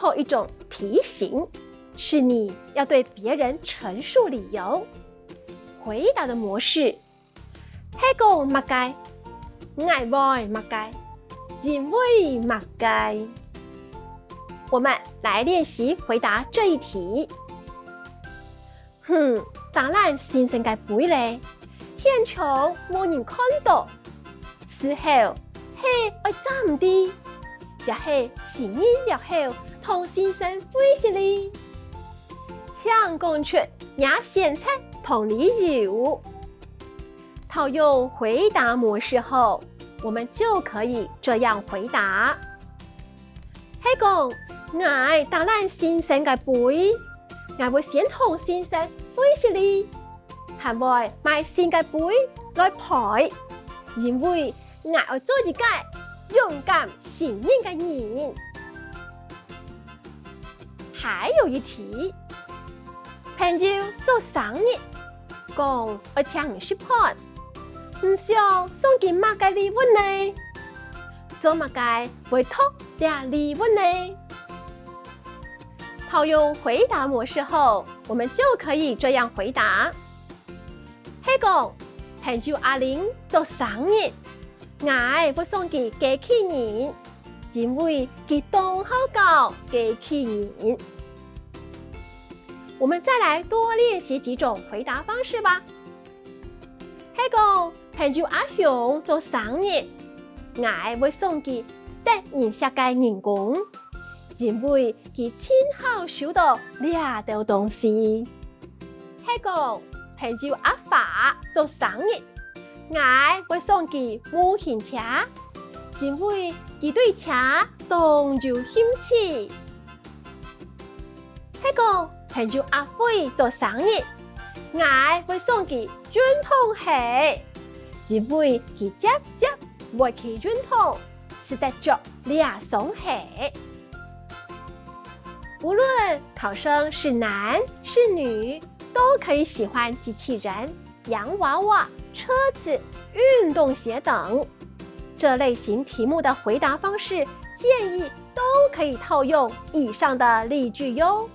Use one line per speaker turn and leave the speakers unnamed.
后一种提醒，是你要对别人陈述理由。回答的模式：迄个乜嘅，爱會乜嘅，因為乜嘅。我们来练习回答这一題。當然先生嘅背咧，現場冇人看到，事後係愛怎唔啲，就係事因了後同先生會是哩。請講出也現出同理由。套用回答模式後，我們就可以這樣回答：係講我當然先生嘅背，我會先同先生會是哩，係會買先嘅背來陪，因為我要做一個勇敢信任嘅人。還有一題，朋友做生日，講要請50盤，唔想送佢乜嘅禮物呢？做乜嘅會託倆禮物呢？套用回答模式後，我們就可以這樣回答：係講朋友阿玲做生日，我會送佢機器人，因為佢當好搞機器人。我們再來多練習幾種回答方式吧。係講朋友阿雄做生日，我會送佢得銀色嘅人工，因為佢親口收到倆道東西。係講朋友阿發做生日，我會送佢模型車，因為佢對車當有興趣。係講朋友阿輝做生日，我會送佢運動鞋，因為佢接會去運動，是得着倆雙鞋。無論考生是男是女，都可以喜歡機器人、洋娃娃、車子、運動鞋等。這類型題目的回答方式，建議都可以套用以上的例句喲。